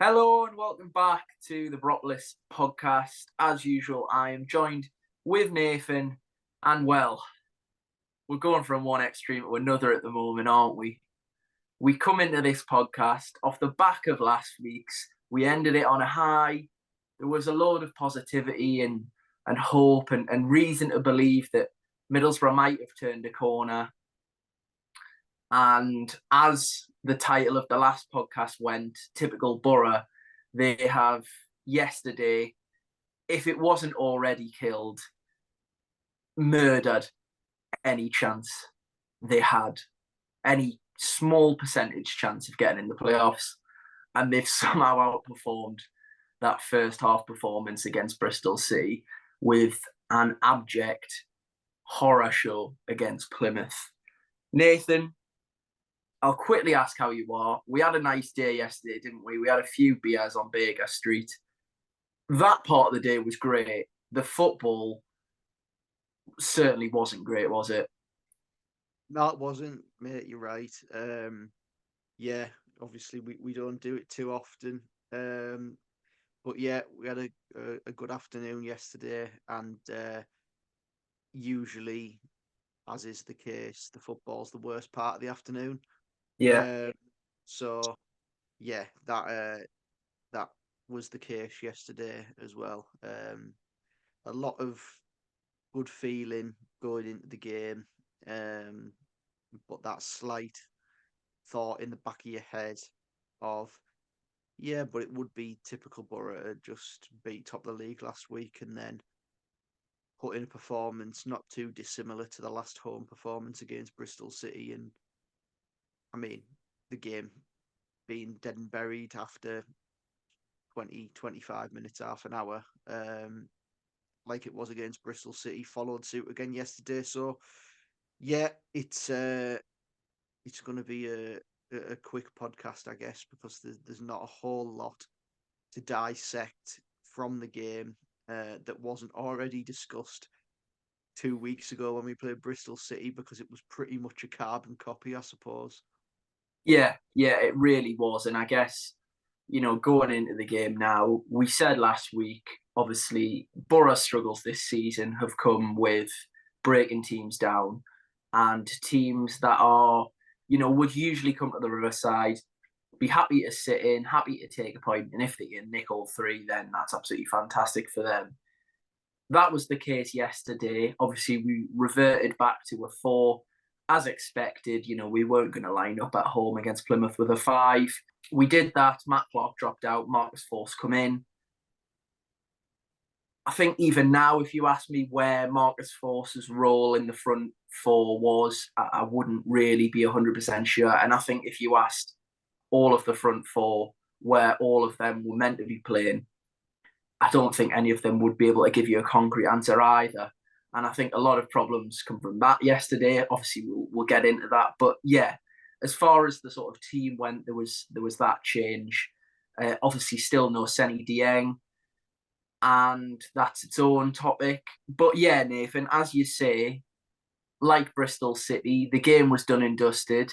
Hello and welcome back to the Boropolis podcast. As usual, I am joined with Nathan, and we're going from one extreme to another at the moment, aren't we? We come into this podcast off the back of last week's. We ended it on a high. There was a load of positivity and hope and reason to believe that Middlesbrough might have turned a corner. And as the title of the last podcast went, typical Boro, they have yesterday, if it wasn't already killed, murdered any chance they had, any small percentage chance of getting in the playoffs. And they've somehow outperformed that first half performance against Bristol City with an abject horror show against Plymouth. Nathan, I'll quickly ask how you are. We had a nice day yesterday, didn't we? We had a few beers on Baker Street. That part of the day was great. The football certainly wasn't great, was it? No, it wasn't, mate. You're right. Yeah, obviously we don't do it too often. Um, but yeah, we had a good afternoon yesterday, and usually, as is the case, the football's the worst part of the afternoon. Yeah. Um, so yeah, that was the case yesterday as well. A lot of good feeling going into the game, um, but that slight thought in the back of your head of, yeah, but it would be typical Borough to just beat top of the league last week and then put in a performance not too dissimilar to the last home performance against Bristol City. And I mean, the game being dead and buried after 20, 25 minutes, half an hour, like it was against Bristol City, followed suit again yesterday. So, yeah, it's going to be a quick podcast, I guess, because there's not a whole lot to dissect from the game that wasn't already discussed 2 weeks ago when we played Bristol City, because it was pretty much a carbon copy, I suppose. Yeah, it really was. And I guess, going into the game now, we said last week, obviously, Borough's struggles this season have come with breaking teams down and teams that are, would usually come to the Riverside, be happy to sit in, happy to take a point, and if they can nick all three, then that's absolutely fantastic for them. That was the case yesterday. Obviously, we reverted back to a four. As expected, we weren't going to line up at home against Plymouth with a five. We did that. Matt Clark dropped out. Marcus Force come in. I think even now, if you ask me where Marcus Force's role in the front four was, I wouldn't really be 100% sure. And I think if you asked all of the front four where all of them were meant to be playing, I don't think any of them would be able to give you a concrete answer either. And I think a lot of problems come from that yesterday. Obviously, we'll get into that. But yeah, as far as the sort of team went, there was that change. Obviously, still no Senny Dieng, and that's its own topic. But yeah, Nathan, as you say, like Bristol City, the game was done and dusted.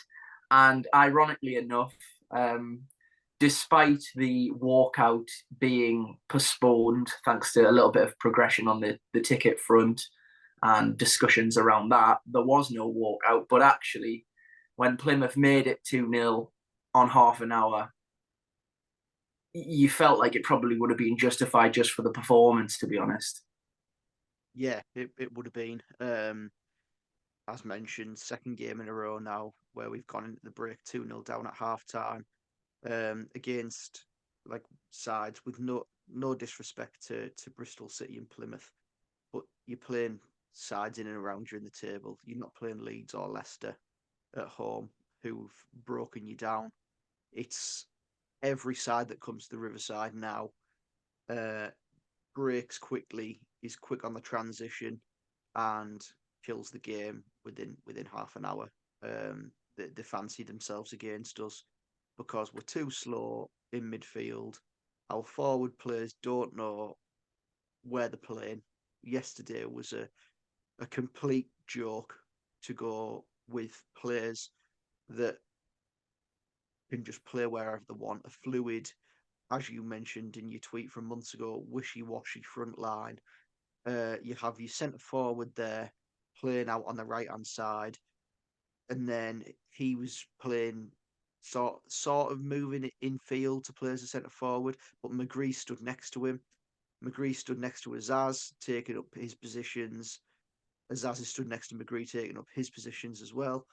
And ironically enough, despite the walkout being postponed, thanks to a little bit of progression on the ticket front and discussions around that, there was no walkout. But actually, when Plymouth made it 2-0 on half an hour, you felt like it probably would have been justified just for the performance, to be honest. Yeah, it would have been. As mentioned, second game in a row now where we've gone into the break 2-0 down at half time, against like sides with no disrespect to Bristol City and Plymouth, but you're playing sides in and around you in the table. You're not playing Leeds or Leicester at home who've broken you down. It's every side that comes to the Riverside now uh, breaks quickly, is quick on the transition, and kills the game within half an hour. They fancy themselves against us because we're too slow in midfield. Our forward players don't know where they're playing. Yesterday was a complete joke to go with players that can just play wherever they want, a fluid as you mentioned in your tweet from months ago, wishy-washy front line. You have your centre forward there playing out on the right hand side, and then he was playing sort of moving it in field to play as a centre forward, but McGree stood next to him. McGree stood next to Azaz, taking up his positions. Azaz has stood next to McGree, taking up his positions as well.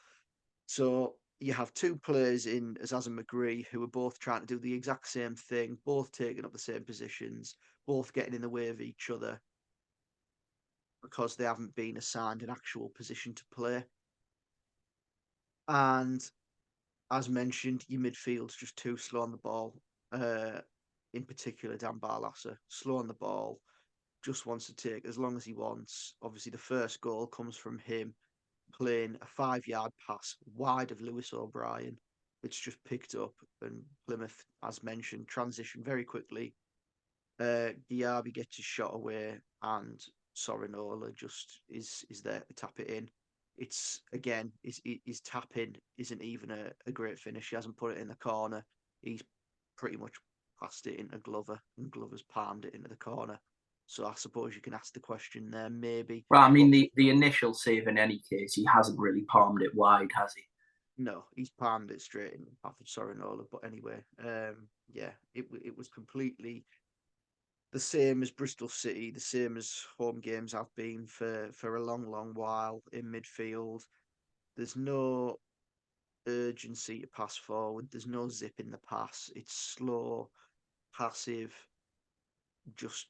So you have two players in Azaz and McGree who are both trying to do the exact same thing, both taking up the same positions, both getting in the way of each other because they haven't been assigned an actual position to play. And as mentioned, your midfield's just too slow on the ball. In particular, Dan Barlasser, slow on the ball, just wants to take as long as he wants. Obviously, the first goal comes from him playing a 5 yard pass wide of Lewis O'Brien. It's just picked up, and Plymouth, as mentioned, transition very quickly. Diaby gets his shot away, and Sorinola just is there to tap it in. It's again, his tapping isn't even a great finish. He hasn't put it in the corner. He's pretty much passed it into Glover, and Glover's palmed it into the corner. So I suppose you can ask the question there, maybe. Well, I mean, But the initial save in any case, he hasn't really palmed it wide, has he? no, he's palmed it straight in the path of Sorinola. But anyway, yeah, it was completely the same as Bristol City, the same as home games I've been for a long, long while in midfield. There's no urgency to pass forward. There's no zip in the pass. It's slow, passive, just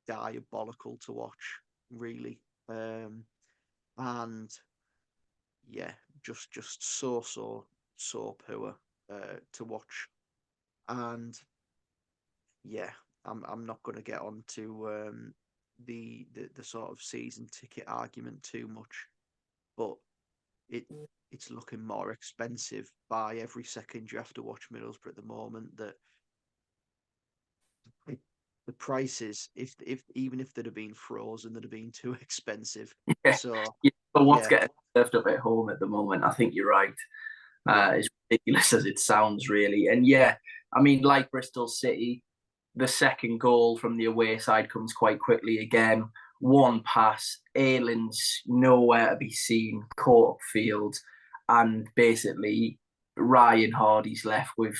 diabolical to watch, really. And yeah, just so poor to watch. And yeah, I'm not going to get on to the sort of season ticket argument too much, but it it's looking more expensive by every second you have to watch Middlesbrough at the moment. That the prices, if even if they'd have been frozen, they'd have been too expensive. Yeah. So But what's yeah, getting served up at home at the moment, I think you're right. yeah, As ridiculous as it sounds, really. And yeah, I mean, like Bristol City, the second goal from the away side comes quite quickly again. One pass, Aylin's nowhere to be seen, caught upfield, and basically Ryan Hardy's left with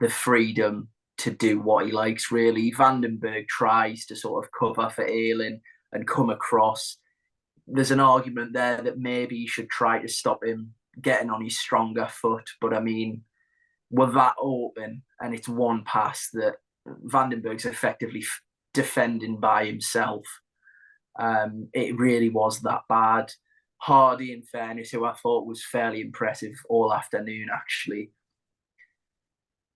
the freedom to do what he likes, really. Vandenberg tries to sort of cover for Aylin and come across. There's an argument there that maybe you should try to stop him getting on his stronger foot. But I mean, we're that open and it's one pass that Vandenberg's effectively defending by himself. It really was that bad. Hardy, in fairness, who I thought was fairly impressive all afternoon, actually,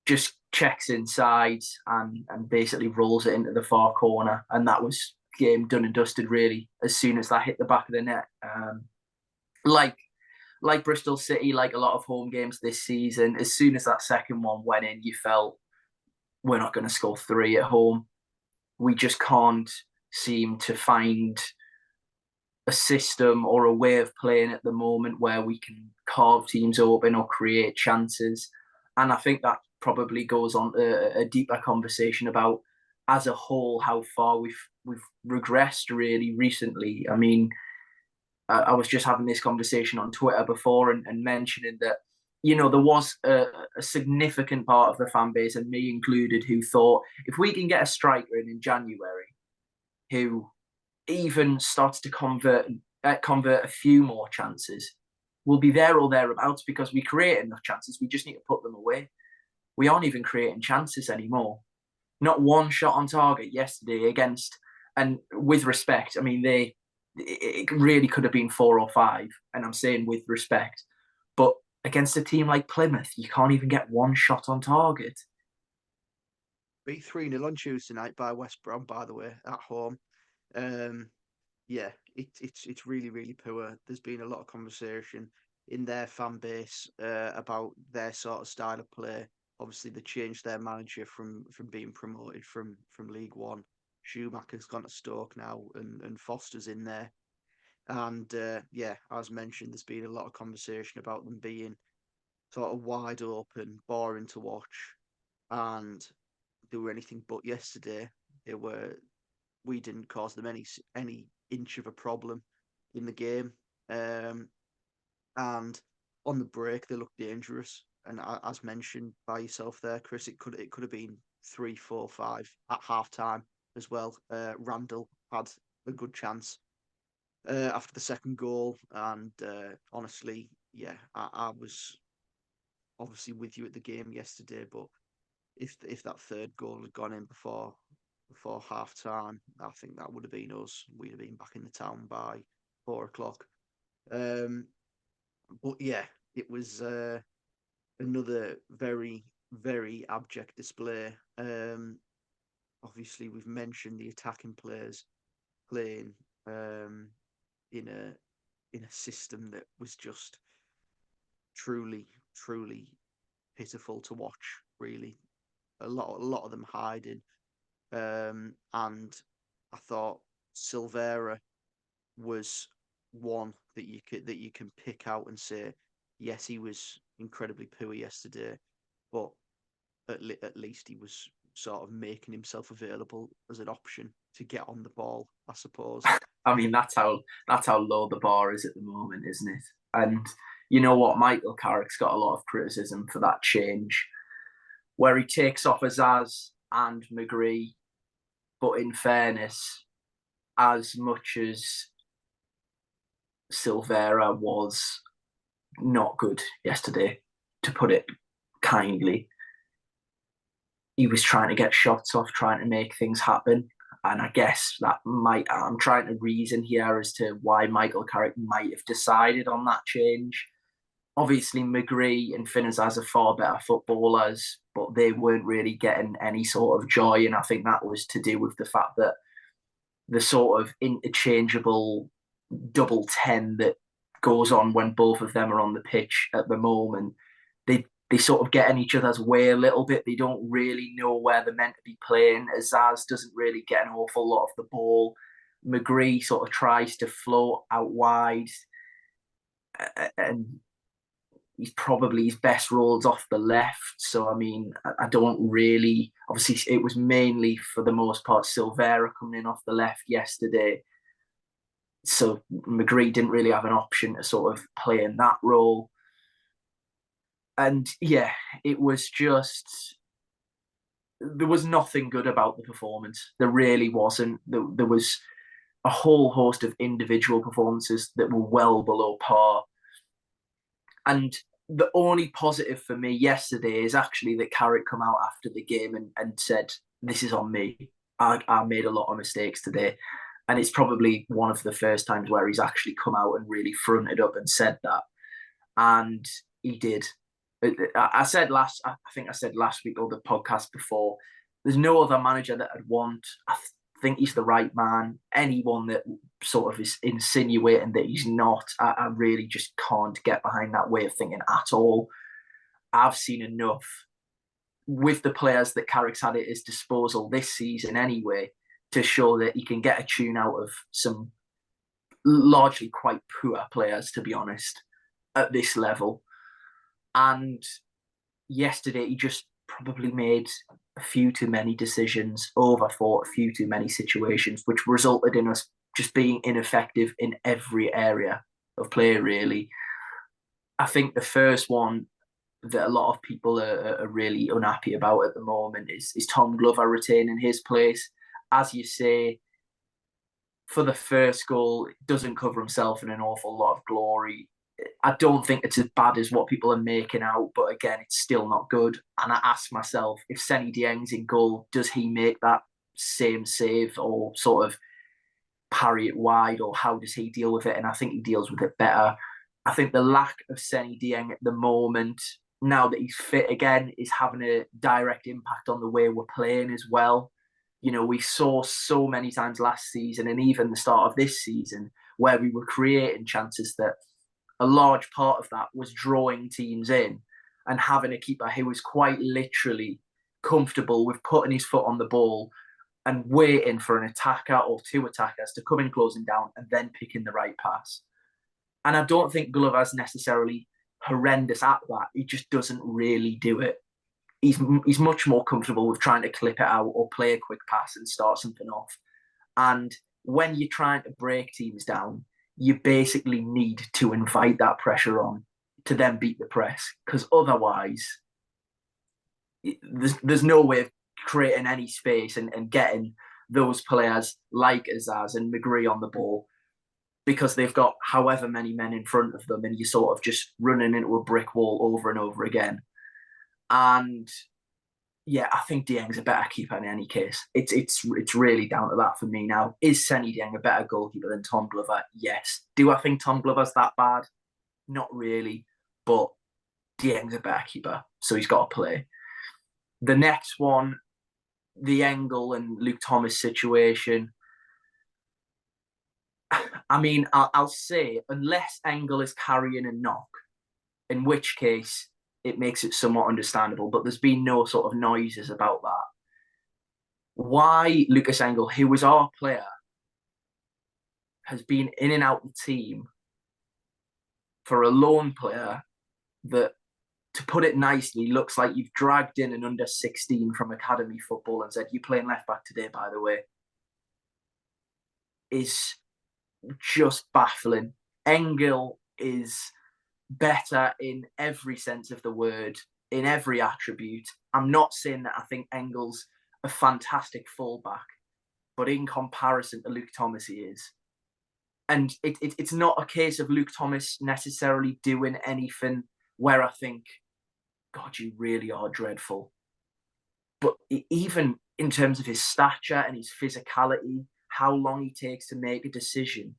just checks inside and basically rolls it into the far corner. And that was game done and dusted, really, as soon as that hit the back of the net. Like like Bristol City, like a lot of home games this season, as soon as that second one went in, you felt we're not going to score three at home. We just can't seem to find a system or a way of playing at the moment where we can carve teams open or create chances. And I think that probably goes on to a deeper conversation about, as a whole, how far we've regressed really recently. I mean, I was just having this conversation on Twitter before and mentioning that, you know, there was a significant part of the fan base, and me included, who thought if we can get a striker in January who even starts to convert a few more chances, we'll be there or thereabouts because we create enough chances. We just need to put them away. We aren't even creating chances anymore. Not one shot on target yesterday against, and with respect, I mean, it really could have been 4 or 5, and I'm saying with respect, but against a team like Plymouth, you can't even get one shot on target. beat 3-0 on Tuesday night by West Brom, by the way, at home. Um, yeah, it's really really poor. There's been a lot of conversation in their fan base about their sort of style of play. Obviously, they changed their manager from being promoted from League One. Schumacher's gone to Stoke now, and Foster's in there. And yeah, as mentioned, there's been a lot of conversation about them being sort of wide open, boring to watch, and they were anything but yesterday. We didn't cause them any inch of a problem in the game. And on the break they looked dangerous. And as mentioned by yourself there, Chris, it could have been 3-4-5 at half time as well. Randall had a good chance after the second goal, and honestly, yeah, I was obviously with you at the game yesterday, but if that third goal had gone in before half time, I think that would have been us. We'd have been back in the town by 4 o'clock. But yeah, it was another very, very abject display. Obviously, we've mentioned the attacking players playing in a system that was just truly, truly pitiful to watch. Really, a lot of them hiding, and I thought Silvera was one that you can pick out and say, yes, he was incredibly poor yesterday, but at least he was sort of making himself available as an option to get on the ball, I suppose. I mean, that's how low the bar is at the moment, isn't it? And you know what, Michael Carrick's got a lot of criticism for that change, where he takes off Azaz and McGree. But in fairness, as much as Silvera was not good yesterday, to put it kindly, he was trying to get shots off, trying to make things happen. And I guess I'm trying to reason here as to why Michael Carrick might have decided on that change. Obviously, McGree and Finn Azaz are far better footballers, but they weren't really getting any sort of joy. And I think that was to do with the fact that the sort of interchangeable double 10 that goes on when both of them are on the pitch at the moment, they sort of get in each other's way a little bit. They don't really know where they're meant to be playing. Azaz doesn't really get an awful lot of the ball. McGree sort of tries to float out wide, and he's probably his best rolls off the left. So, I mean, I don't really... Obviously, it was mainly, for the most part, Silvera coming in off the left yesterday. So McGree didn't really have an option to sort of play in that role. And yeah, it was just... There was nothing good about the performance. There really wasn't. There was a whole host of individual performances that were well below par. And the only positive for me yesterday is actually that Carrick come out after the game and said, this is on me. I made a lot of mistakes today. And it's probably one of the first times where he's actually come out and really fronted up and said that. And he did. I think I said last week or the podcast before, there's no other manager that I'd want. I think he's the right man. Anyone that sort of is insinuating that he's not, I really just can't get behind that way of thinking at all. I've seen enough with the players that Carrick's had at his disposal this season anyway to show that he can get a tune out of some largely quite poor players, to be honest, at this level. And yesterday he just probably made a few too many decisions, overthought a few too many situations, which resulted in us just being ineffective in every area of play, really. I think the first one that a lot of people are really unhappy about at the moment is Tom Glover retaining his place. As you say, for the first goal, it doesn't cover himself in an awful lot of glory. I don't think it's as bad as what people are making out, but again, it's still not good. And I ask myself, if Seny Dieng's in goal, does he make that same save or sort of parry it wide, or how does he deal with it? And I think he deals with it better. I think the lack of Seny Dieng at the moment, now that he's fit again, is having a direct impact on the way we're playing as well. You know, we saw so many times last season and even the start of this season where we were creating chances that a large part of that was drawing teams in and having a keeper who was quite literally comfortable with putting his foot on the ball and waiting for an attacker or two attackers to come in closing down and then picking the right pass. And I don't think Glover's necessarily horrendous at that. He just doesn't really do it. he's much more comfortable with trying to clip it out or play a quick pass and start something off. And when you're trying to break teams down, you basically need to invite that pressure on to then beat the press, because otherwise, there's no way of creating any space and getting those players like Azaz and McGree on the ball, because they've got however many men in front of them, and you're sort of just running into a brick wall over and over again. And yeah, I think Dieng's a better keeper in any case. It's really down to that for me now. Is Senny Dieng a better goalkeeper than Tom Glover? Yes. Do I think Tom Glover's that bad? Not really, but Dieng's a better keeper, so he's got to play. The next one, the Engel and Luke Thomas situation. I mean, I'll say, unless Engel is carrying a knock, in which case it makes it somewhat understandable, but there's been no sort of noises about that. Why Lucas Engel, who was our player, has been in and out the team for a loan player that, to put it nicely, looks like you've dragged in an under 16 from academy football and said, "You're playing left back today, by the way," is just baffling. Engel is better in every sense of the word, in every attribute. I'm not saying that I think Engel's a fantastic fullback, but in comparison to Luke Thomas, he is. And it's not a case of Luke Thomas necessarily doing anything where I think, God, you really are dreadful. But even in terms of his stature and his physicality, how long he takes to make a decision,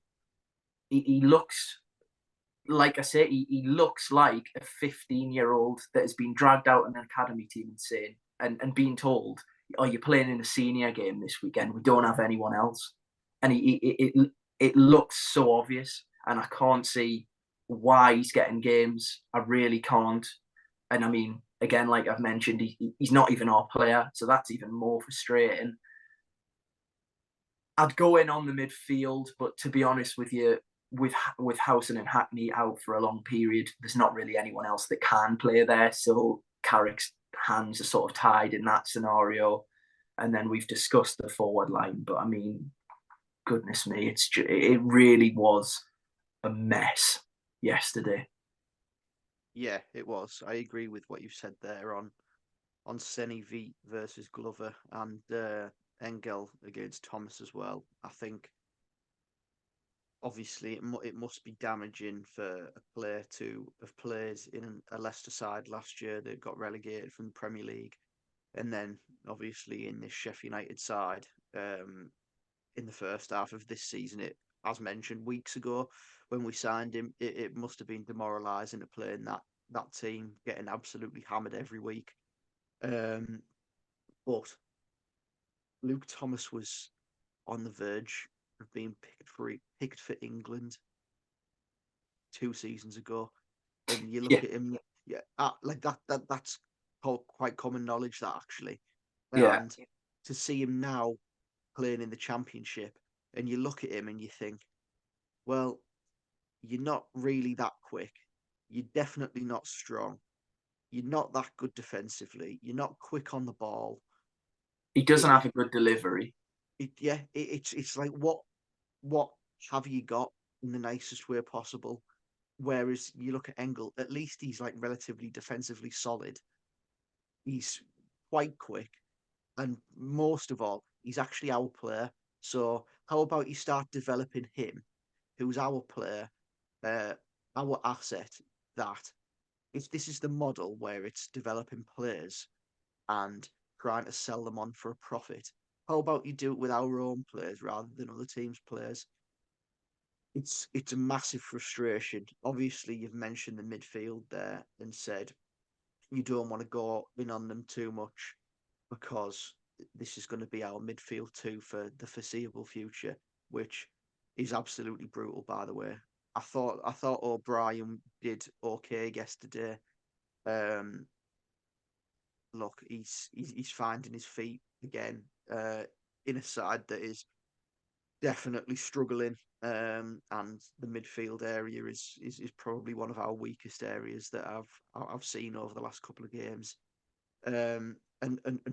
he looks, like I say, he looks like a 15-year-old that has been dragged out in an academy team and saying, and being told, "Oh, you're playing in a senior game this weekend. We don't have anyone else." And it looks so obvious, and I can't see why he's getting games. I really can't. And I mean, again, like I've mentioned, he's not even our player, so that's even more frustrating. I'd go in on the midfield, but to be honest with you, with Howson and Hackney out for a long period, there's not really anyone else that can play there. So Carrick's hands are sort of tied in that scenario. And then we've discussed the forward line, but I mean, goodness me, it really was a mess yesterday. Yeah, it was. I agree with what you've said there on Senny V versus Glover and Engel against Thomas as well. I think obviously it must be damaging for a player to have played in a Leicester side last year that got relegated from the Premier League, and then obviously in this Sheffield United side in the first half of this season. It, as mentioned weeks ago when we signed him, it must have been demoralising to play in that team, getting absolutely hammered every week. Um, but Luke Thomas was on the verge of being picked for England 2 seasons ago, and you look Yeah, at him, yeah, like that's quite common knowledge that actually, yeah. and to see him now playing in the Championship, and you look at him and you think, well, you're not really that quick, you're definitely not strong, you're not that good defensively, you're not quick on the ball. He doesn't It, have a good delivery. yeah, it's like what have you got in the nicest way possible? Whereas you look at Engel, at least he's like relatively defensively solid. He's quite quick, and most of all, he's actually our player. So how about you start developing him, who's our player, uh, our asset? That if this is the model where it's developing players and trying to sell them on for a profit, how about you do it with our own players rather than other teams' players? It's a massive frustration. Obviously, you've mentioned the midfield there and said you don't want to go in on them too much because this is going to be our midfield too for the foreseeable future, which is absolutely brutal. By the way, I thought O'Brien did okay yesterday. Um, Look, he's finding his feet again in a side that is definitely struggling. And the midfield area is probably one of our weakest areas that I've seen over the last couple of games. And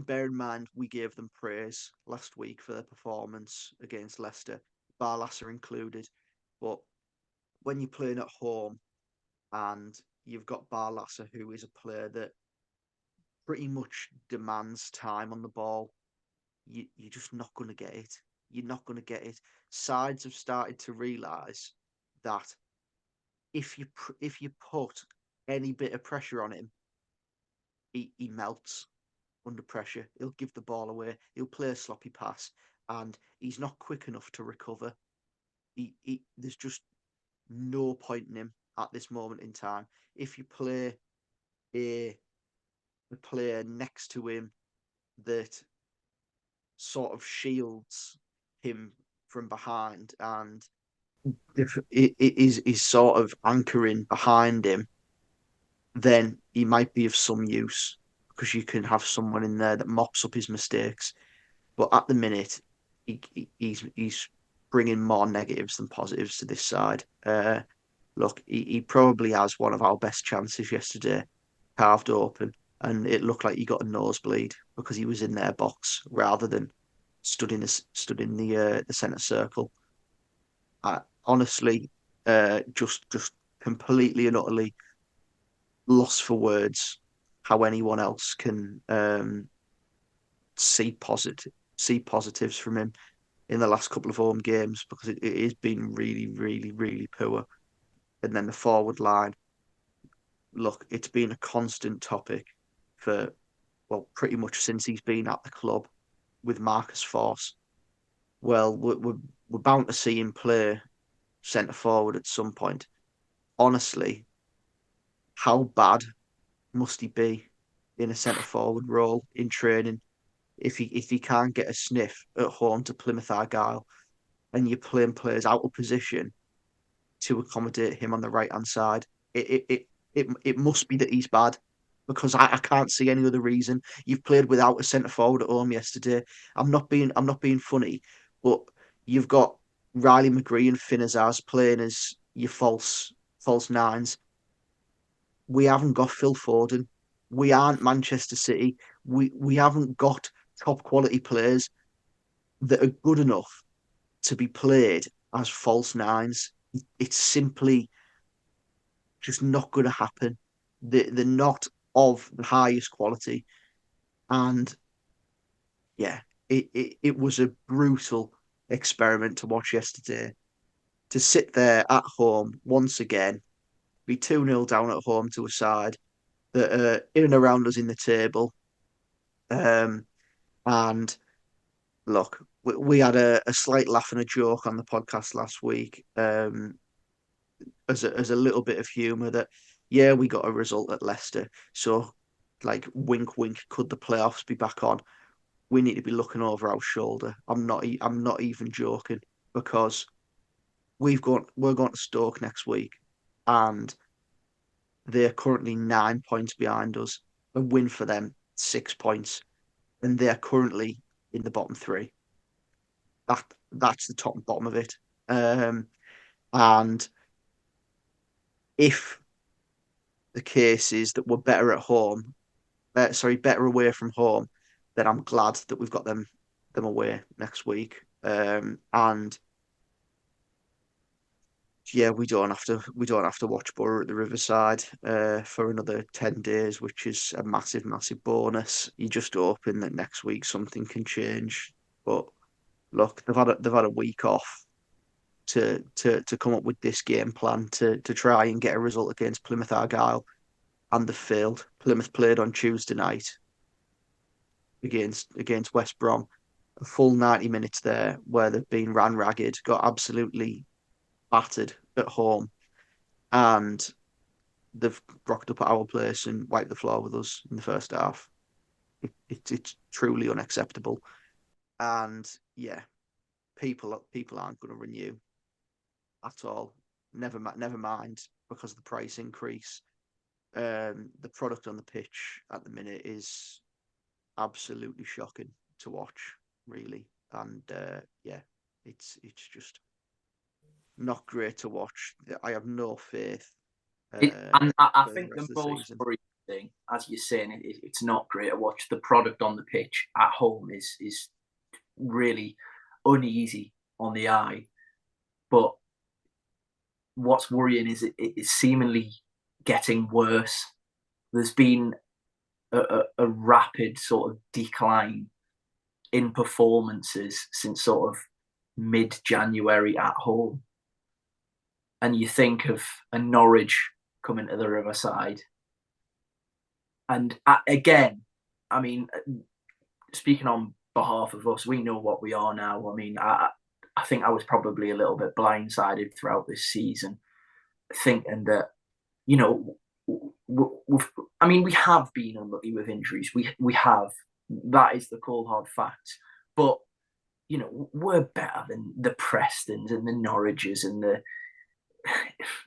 bear in mind, we gave them praise last week for their performance against Leicester, Barlaser included. But when you're playing at home and you've got Barlaser, who is a player that pretty much demands time on the ball, you're just not going to get it. You're not going to get it. Sides have started to realise that if you put any bit of pressure on him, he melts under pressure. He'll give the ball away. He'll play a sloppy pass, and he's not quick enough to recover. There's just no point in him at this moment in time. If you play a, a player next to him that sort of shields him from behind and it is sort of anchoring behind him, then he might be of some use because you can have someone in there that mops up his mistakes. But at the minute, he's bringing more negatives than positives to this side. Look, he probably has one of our best chances yesterday, carved open, and it looked like he got a nosebleed because he was in their box rather than stood in the centre circle. I honestly, just completely and utterly lost for words how anyone else can see positives from him in the last couple of home games because it has been really, really, really poor. And then the forward line, look, it's been a constant topic for pretty much since he's been at the club with Marcus Force. Well, we're bound to see him play centre forward at some point. Honestly, how bad must he be in a centre forward role in training if he can't get a sniff at home to Plymouth Argyle and you're playing players out of position to accommodate him on the right hand side? It must be that he's bad because I can't see any other reason. You've played without a centre forward at home yesterday. I'm not being funny, but you've got Riley McGree and Finn Azaz playing as your false nines. We haven't got Phil Foden. We aren't Manchester City. We haven't got top quality players that are good enough to be played as false nines. It's simply just not going to happen. They're not of the highest quality. And yeah, it was a brutal experiment to watch yesterday. To sit there at home once again, be 2-0 down at home to a side that are in and around us in the table. Um, and look, we had a slight laugh and a joke on the podcast last week as a little bit of humour that, yeah, we got a result at Leicester. So, like, wink, wink, could the playoffs be back on? We need to be looking over our shoulder. I'm not even joking because we're going to Stoke next week and they're currently 9 points behind us. A win for them, 6 points, and they're currently in the bottom three. That's the top and bottom of it. And if the case is that we're better at home, better away from home, then I'm glad that we've got them away next week. And yeah, we don't have to watch Boro at the Riverside for another 10 days, which is a massive, massive bonus. You're just hoping that next week something can change. But look, they've had a week off to come up with this game plan to try and get a result against Plymouth Argyle, and they failed. Plymouth played on Tuesday night against West Brom, a full 90 minutes there where they've been ran ragged, got absolutely battered at home, and they've rocked up at our place and wiped the floor with us in the first half. It's truly unacceptable, and yeah, people aren't going to renew at all. Never mind because of the price increase. The product on the pitch at the minute is absolutely shocking to watch, really, and yeah, it's just not great to watch. I have no faith And I for the think the rest of the most season. thing. As you're saying, it's not great to watch. The product on the pitch at home is really uneasy on the eye. But what's worrying is it's seemingly getting worse. There's been a rapid sort of decline in performances since sort of mid-January at home. And you think of a Norwich coming to the Riverside. And again, I mean, speaking on behalf of us, we know what we are now. I mean, I think I was probably a little bit blindsided throughout this season, thinking that, you know, I mean, we have been unlucky with injuries. We have. That is the cold hard fact. But you know, we're better than the Prestons and the Norwiches and the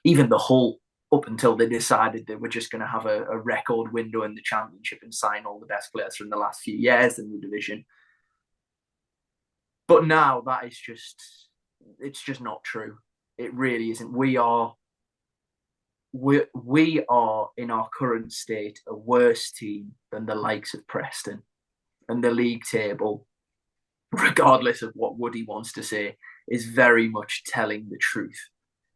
even the Hull up until they decided they were just going to have a record window in the Championship and sign all the best players from the last few years in the division. But now that is it's just not true. It really isn't. We are in our current state a worse team than the likes of Preston, and the league table, regardless of what Woody wants to say, is very much telling the truth.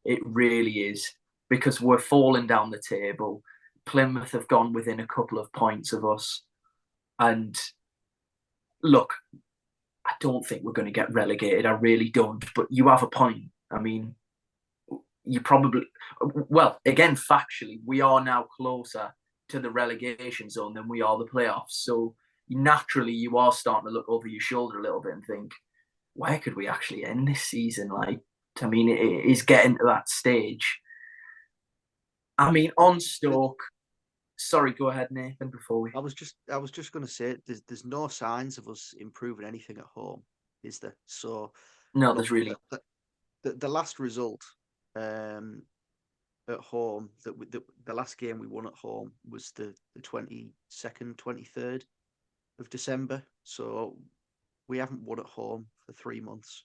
It really is, because we're falling down the table. Plymouth have gone within a couple of points of us. And look, I don't think we're going to get relegated. I really don't. But you have a point. I mean, you probably, well, again, factually, we are now closer to the relegation zone than we are the playoffs. So naturally, you are starting to look over your shoulder a little bit and think, where could we actually end this season? Like, I mean, it is getting to that stage. I mean, on Stoke. Sorry, go ahead, Nathan. Before we, I was just going to say, there's no signs of us improving anything at home, is there? So, no, look, there's really the last result at home the last game we won at home was the 22nd, 23rd of December. So we haven't won at home for 3 months.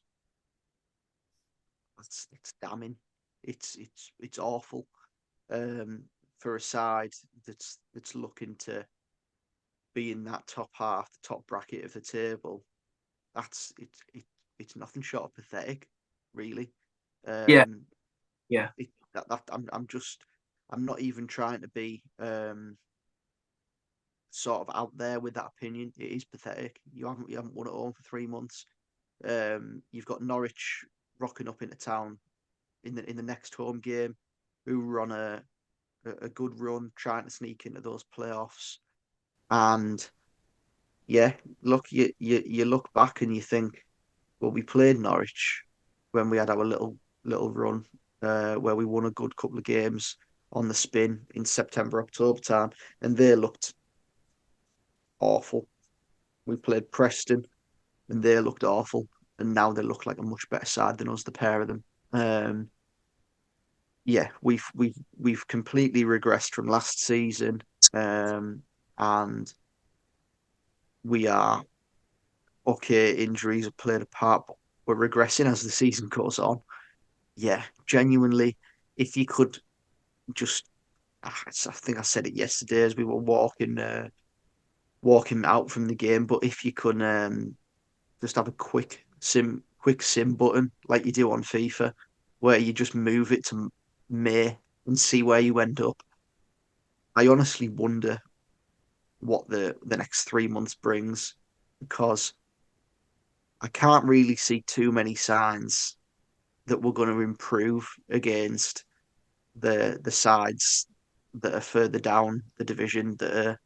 It's damning. It's awful. For a side that's looking to be in that top half, the top bracket of the table, it's nothing short of pathetic, really. yeah, yeah, I'm not even trying to be sort of out there with that opinion. It is pathetic. You haven't won at home for 3 months. You've got Norwich rocking up into town in the next home game, who were on a good run, trying to sneak into those playoffs. And yeah, look, you look back and you think, well, we played Norwich when we had our little run, where we won a good couple of games on the spin in September, October time, and they looked awful. We played Preston, and they looked awful, and now they look like a much better side than us, the pair of them. Yeah, we've completely regressed from last season, and we are okay. Injuries have played a part, but we're regressing as the season goes on. Yeah, genuinely, if you could just, I think I said it yesterday as we were walking out from the game, but if you could just have a quick sim button like you do on FIFA, where you just move it to May and see where you end up. I honestly wonder what the next 3 months brings, because I can't really see too many signs that we're going to improve against the sides that are further down the division, that are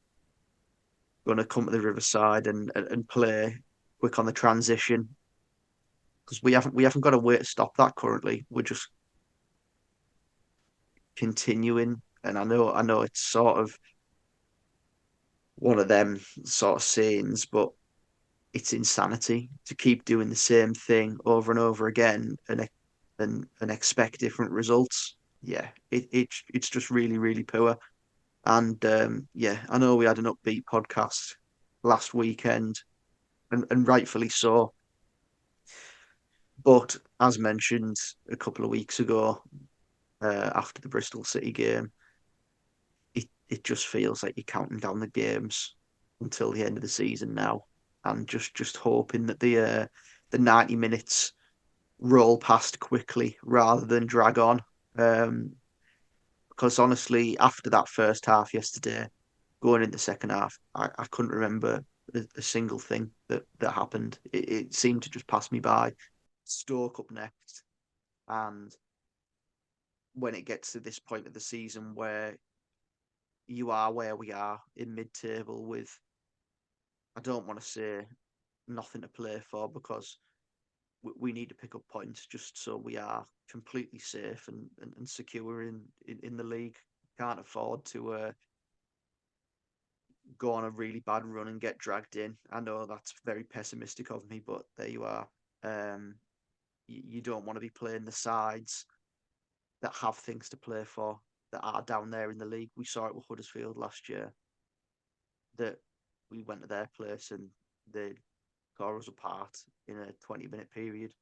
going to come to the Riverside and play quick on the transition, because we haven't got a way to stop that currently. We're just continuing, and I know it's sort of one of them sort of sayings, but it's insanity to keep doing the same thing over and over again and expect different results. Yeah, it's just really, really poor. And yeah, I know we had an upbeat podcast last weekend, and rightfully so. But as mentioned a couple of weeks ago, after the Bristol City game, it just feels like you're counting down the games until the end of the season now, and just hoping that the 90 minutes roll past quickly rather than drag on. Um, because honestly, after that first half yesterday, going into the second half, I couldn't remember a single thing that happened. It seemed to just pass me by. Stoke up next, and when it gets to this point of the season where you are where we are in mid-table with, I don't want to say nothing to play for, because we need to pick up points just so we are completely safe and secure in the league. Can't afford to go on a really bad run and get dragged in. I know that's very pessimistic of me, but there you are. Um, you don't want to be playing the sides that have things to play for, that are down there in the league. We saw it with Huddersfield last year, that we went to their place and they tore us apart in a 20-minute period.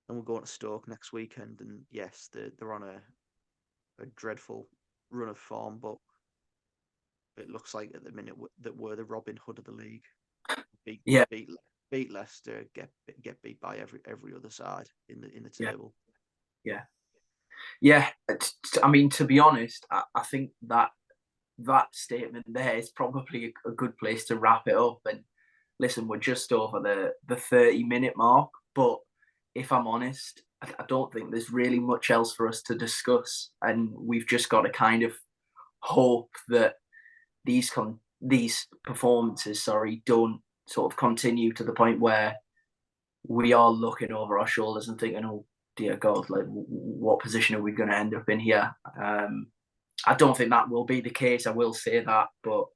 And we're going to Stoke next weekend, and yes, they're on a dreadful run of form, but it looks like at the minute that we're the Robin Hood of the league. Beat Yeah, beat beat Leicester, get beat by every other side in the yeah, table. yeah, yeah. I mean, to be honest, I think that statement there is probably a good place to wrap it up. And listen, we're just over the 30-minute mark, but if I'm honest, I don't think there's really much else for us to discuss, and we've just got to kind of hope that these performances, don't sort of continue to the point where we are looking over our shoulders and thinking, "Oh dear God, like what position are we going to end up in here?" I don't think that will be the case. I will say that, but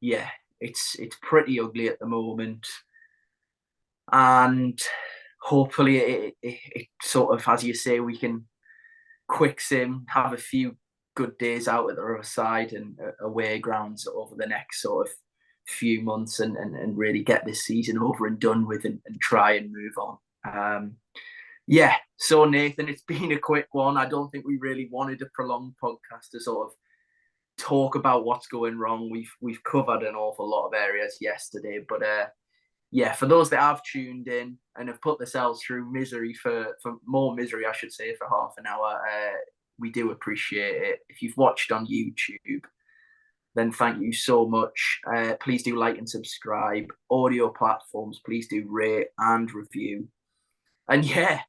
yeah, it's pretty ugly at the moment, and hopefully it sort of, as you say, we can quick sim, have a few good days out at the other side and away grounds over the next sort of few months, and really get this season over and done with, and try and move on. Yeah, so Nathan, it's been a quick one. I don't think we really wanted a prolonged podcast to sort of talk about what's going wrong. We've covered an awful lot of areas yesterday, but yeah, for those that have tuned in and have put themselves through misery for more misery, I should say, for half an hour, we do appreciate it. If you've watched on YouTube, then thank you so much. Please do like and subscribe. Audio platforms, please do rate and review. And yeah,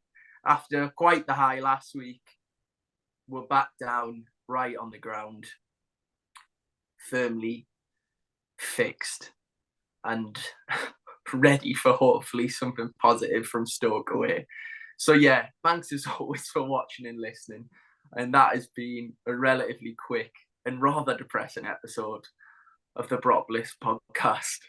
after quite the high last week, we're back down right on the ground, firmly fixed and ready for hopefully something positive from Stoke away. So yeah, thanks as always for watching and listening. And that has been a relatively quick and rather depressing episode of the Boropolis podcast.